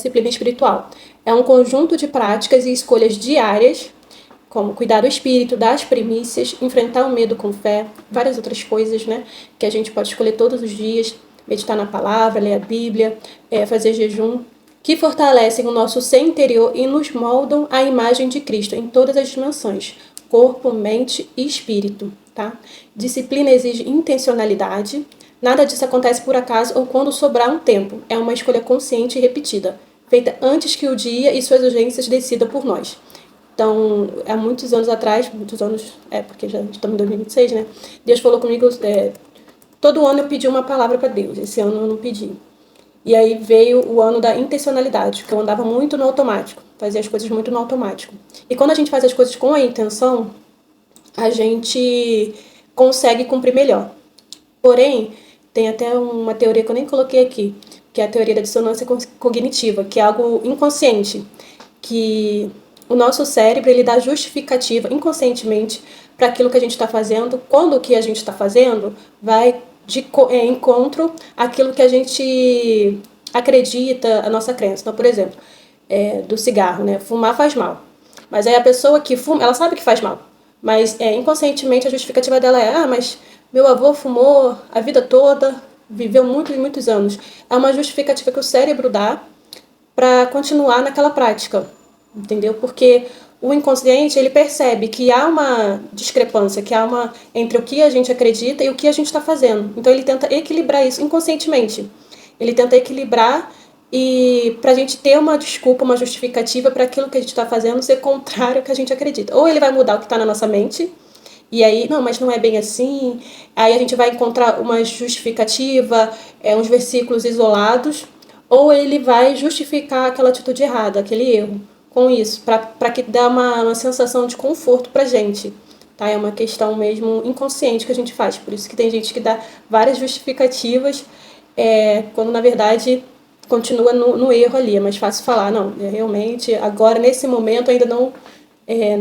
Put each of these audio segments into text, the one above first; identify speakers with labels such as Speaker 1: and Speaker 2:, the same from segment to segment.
Speaker 1: disciplina espiritual. É um conjunto de práticas e escolhas diárias, como cuidar do espírito, das primícias, enfrentar o medo com fé, várias outras coisas, né, que a gente pode escolher todos os dias, meditar na palavra, ler a Bíblia, fazer jejum, que fortalecem o nosso ser interior e nos moldam à imagem de Cristo em todas as dimensões, corpo, mente e espírito, tá? Disciplina exige intencionalidade, nada disso acontece por acaso ou quando sobrar um tempo, é uma escolha consciente e repetida, feita antes que o dia e suas urgências decidam por nós. Então, há muitos anos atrás, muitos anos, porque já estamos em 2026, né? Deus falou comigo, todo ano eu pedi uma palavra para Deus, esse ano eu não pedi. E aí veio o ano da intencionalidade, que eu andava muito no automático, fazia as coisas muito no automático. E quando a gente faz as coisas com a intenção, a gente consegue cumprir melhor. Porém, tem até uma teoria que eu nem coloquei aqui, que é a teoria da dissonância cognitiva, que é algo inconsciente, que o nosso cérebro ele dá justificativa inconscientemente para aquilo que a gente está fazendo, quando o que a gente está fazendo vai de encontro àquilo que a gente acredita, a nossa crença. Então, por exemplo, do cigarro, né? Fumar faz mal. Mas aí a pessoa que fuma, ela sabe que faz mal. Mas inconscientemente a justificativa dela é: mas meu avô fumou a vida toda, viveu muitos e muitos anos. É uma justificativa que o cérebro dá para continuar naquela prática, entendeu? Porque o inconsciente ele percebe que há uma discrepância, que há uma entre o que a gente acredita e o que a gente está fazendo. Então ele tenta equilibrar isso inconscientemente. Ele tenta equilibrar e para a gente ter uma desculpa, uma justificativa para aquilo que a gente está fazendo ser contrário ao que a gente acredita. Ou ele vai mudar o que está na nossa mente, e aí, não, mas não é bem assim. Aí a gente vai encontrar uma justificativa, uns versículos isolados, ou ele vai justificar aquela atitude errada, aquele erro, com isso, para que dê uma sensação de conforto pra gente. Tá? É uma questão mesmo inconsciente que a gente faz. Por isso que tem gente que dá várias justificativas, quando na verdade continua no erro ali. É mais fácil falar, não, realmente, agora nesse momento ainda não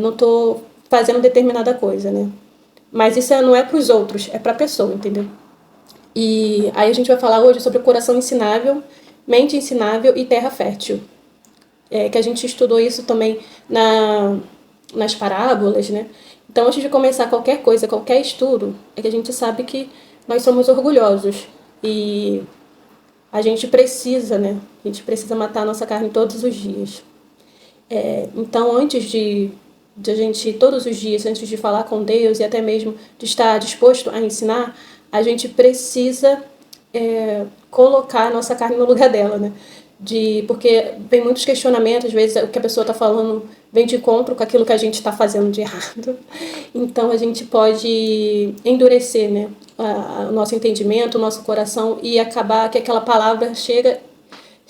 Speaker 1: estou fazendo determinada coisa, né? Mas isso não é para os outros, é para a pessoa, entendeu? E aí a gente vai falar hoje sobre o coração ensinável, mente ensinável e terra fértil. Que a gente estudou isso também nas parábolas, né? Então, antes de começar qualquer coisa, qualquer estudo, é que a gente sabe que nós somos orgulhosos e a gente precisa, né? A gente precisa matar a nossa carne todos os dias. Então, antes de a gente, todos os dias, antes de falar com Deus e até mesmo de estar disposto a ensinar, a gente precisa colocar a nossa carne no lugar dela, né? Porque vem muitos questionamentos, às vezes o que a pessoa está falando vem de encontro com aquilo que a gente está fazendo de errado. Então a gente pode endurecer, né, o nosso entendimento, o nosso coração e acabar que aquela palavra chega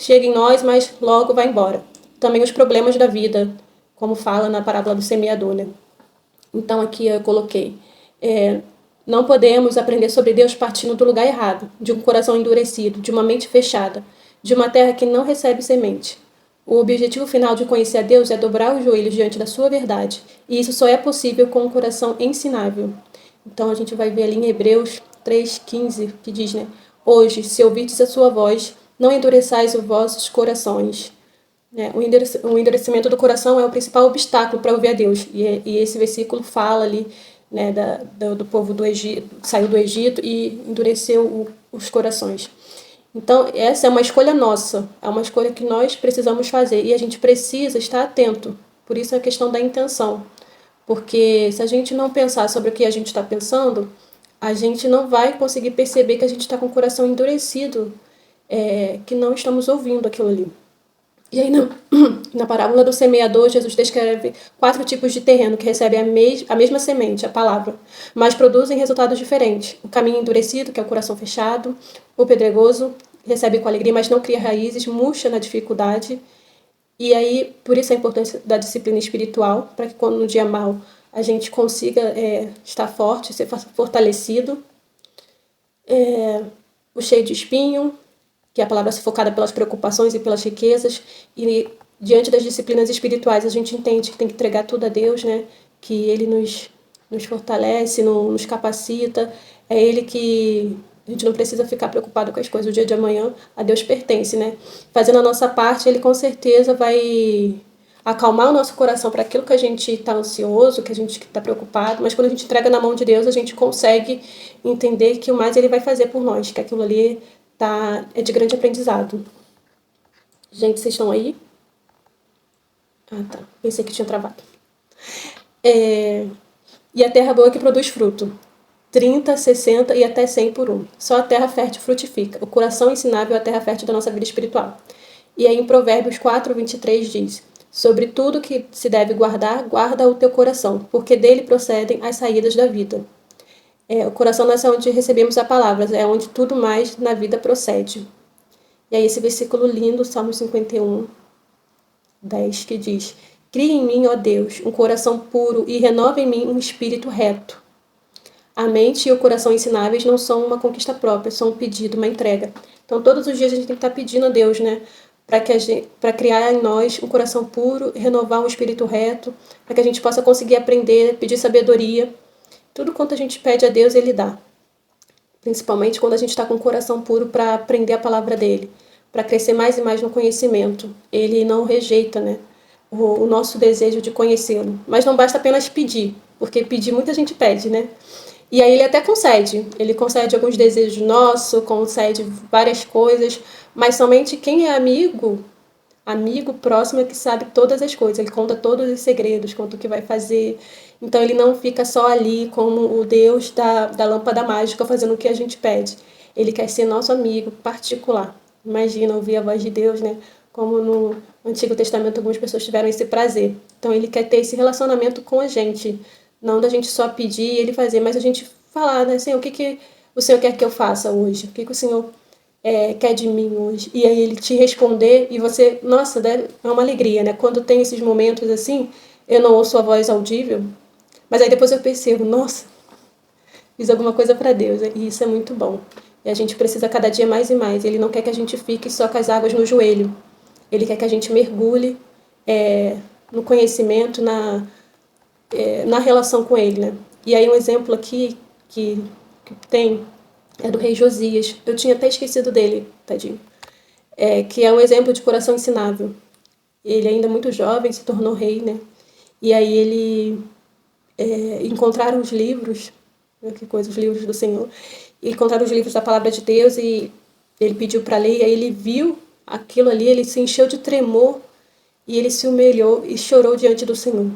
Speaker 1: em nós, mas logo vai embora. Também os problemas da vida, como fala na parábola do semeador, né? Então aqui eu coloquei, não podemos aprender sobre Deus partindo do lugar errado, de um coração endurecido, de uma mente fechada, de uma terra que não recebe semente. O objetivo final de conhecer a Deus é dobrar os joelhos diante da sua verdade, e isso só é possível com um coração ensinável. Então a gente vai ver ali em Hebreus 3,15, que diz, né? Hoje, se ouvirdes a sua voz, não endureçais os vossos corações. O endurecimento do coração é o principal obstáculo para ouvir a Deus. E esse versículo fala ali, né, do povo do Egito, saiu do Egito e endureceu os corações. Então, essa é uma escolha nossa, é uma escolha que nós precisamos fazer e a gente precisa estar atento. Por isso a questão da intenção. Porque se a gente não pensar sobre o que a gente está pensando, a gente não vai conseguir perceber que a gente está com o coração endurecido, que não estamos ouvindo aquilo ali. E aí, na parábola do semeador, Jesus descreve 4 tipos de terreno que recebem a mesma semente, a palavra, mas produzem resultados diferentes. O caminho endurecido, que é o coração fechado. O pedregoso, recebe com alegria, mas não cria raízes, murcha na dificuldade. E aí, por isso a importância da disciplina espiritual, para que quando no dia mau a gente consiga estar forte, ser fortalecido. O cheio de espinho, que é a palavra sufocada pelas preocupações e pelas riquezas, e diante das disciplinas espirituais a gente entende que tem que entregar tudo a Deus, né? Que Ele nos fortalece, nos capacita, é Ele que A gente não precisa ficar preocupado com as coisas. O dia de amanhã a Deus pertence, né? Fazendo a nossa parte, Ele com certeza vai acalmar o nosso coração para aquilo que a gente está ansioso, que a gente está preocupado. Mas quando a gente entrega na mão de Deus, a gente consegue entender que o mais Ele vai fazer por nós, que aquilo ali é de grande aprendizado. Gente, vocês estão aí? Ah, tá. Pensei que tinha travado. E a terra boa que produz fruto. 30, 60 e até 100 por um. Só a terra fértil frutifica. O coração ensinável é a terra fértil da nossa vida espiritual. E aí em Provérbios 4, 23 diz: sobre tudo que se deve guardar, guarda o teu coração, porque dele procedem as saídas da vida. O coração não é onde recebemos a palavra, é onde tudo mais na vida procede. E aí esse versículo lindo, Salmo 51, 10, que diz: cria em mim, ó Deus, um coração puro e renova em mim um espírito reto. A mente e o coração ensináveis não são uma conquista própria, são um pedido, uma entrega. Então, todos os dias a gente tem que estar pedindo a Deus, né? Para criar em nós um coração puro, renovar um espírito reto, para que a gente possa conseguir aprender, pedir sabedoria. Tudo quanto a gente pede a Deus, Ele dá. Principalmente quando a gente está com o coração puro para aprender a palavra dEle, para crescer mais e mais no conhecimento. Ele não rejeita, né? O nosso desejo de conhecê-lo. Mas não basta apenas pedir, porque pedir muita gente pede, né? E aí ele até ele concede alguns desejos nossos, concede várias coisas, mas somente quem é amigo próximo é que sabe todas as coisas, ele conta todos os segredos, conta o que vai fazer. Então ele não fica só ali como o Deus da lâmpada mágica fazendo o que a gente pede. Ele quer ser nosso amigo particular. Imagina ouvir a voz de Deus, né? Como no Antigo Testamento algumas pessoas tiveram esse prazer. Então ele quer ter esse relacionamento com a gente. Não da gente só pedir e ele fazer, mas a gente falar, né? Senhor, o que o Senhor quer que eu faça hoje? O que o Senhor quer de mim hoje? E aí ele te responder e você... Nossa, é uma alegria, né? Quando tem esses momentos assim, eu não ouço a voz audível, mas aí depois eu percebo, nossa, fiz alguma coisa para Deus. E isso é muito bom. E a gente precisa cada dia mais e mais. Ele não quer que a gente fique só com as águas no joelho. Ele quer que a gente mergulhe no conhecimento, na relação com ele, né? E aí um exemplo aqui que tem é do rei Josias. Eu tinha até esquecido dele, tadinho. Que é um exemplo de coração ensinável. Ele ainda muito jovem se tornou rei, né? E aí ele encontraram os livros, que coisa, os livros do Senhor, e encontraram os livros da palavra de Deus e ele pediu para ler, e aí ele viu aquilo ali, ele se encheu de tremor e ele se humilhou e chorou diante do Senhor.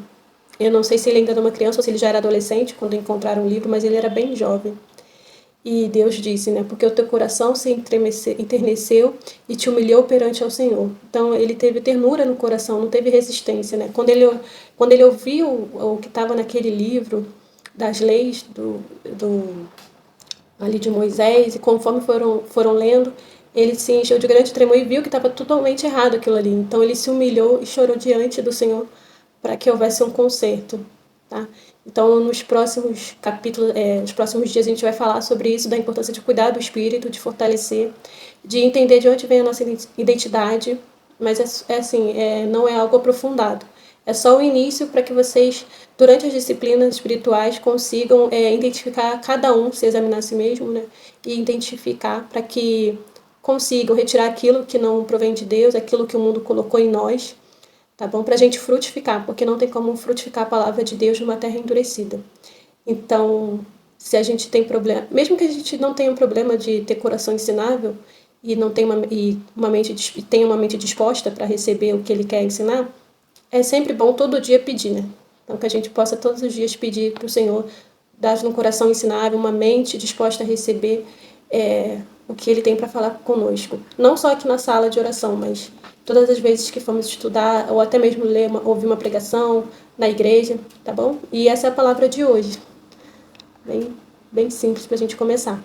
Speaker 1: Eu não sei se ele ainda era uma criança ou se ele já era adolescente quando encontraram o livro, mas ele era bem jovem. E Deus disse, né? Porque o teu coração se enterneceu e te humilhou perante ao Senhor. Então ele teve ternura no coração, não teve resistência, né? Quando ele ouviu o que estava naquele livro das leis ali de Moisés, e conforme foram lendo, ele se encheu de grande tremor e viu que estava totalmente errado aquilo ali. Então ele se humilhou e chorou diante do Senhor para que houvesse um conserto, tá? Então, nos próximos capítulos, nos próximos dias, a gente vai falar sobre isso, da importância de cuidar do espírito, de fortalecer, de entender de onde vem a nossa identidade, mas não é algo aprofundado. É só o início para que vocês, durante as disciplinas espirituais, consigam identificar cada um, se examinar a si mesmo, né? E identificar para que consigam retirar aquilo que não provém de Deus, aquilo que o mundo colocou em nós, tá bom? Para a gente frutificar, porque não tem como frutificar a palavra de Deus numa terra endurecida. Então, se a gente tem problema, mesmo que a gente não tenha um problema de ter coração ensinável e não tenha tenha uma mente disposta para receber o que ele quer ensinar, é sempre bom todo dia pedir, né? Então, que a gente possa todos os dias pedir para o Senhor dar um coração ensinável, uma mente disposta a receber o que ele tem para falar conosco. Não só aqui na sala de oração, mas todas as vezes que formos estudar, ou até mesmo ouvir uma pregação na igreja, tá bom? E essa é a palavra de hoje. Bem simples para a gente começar.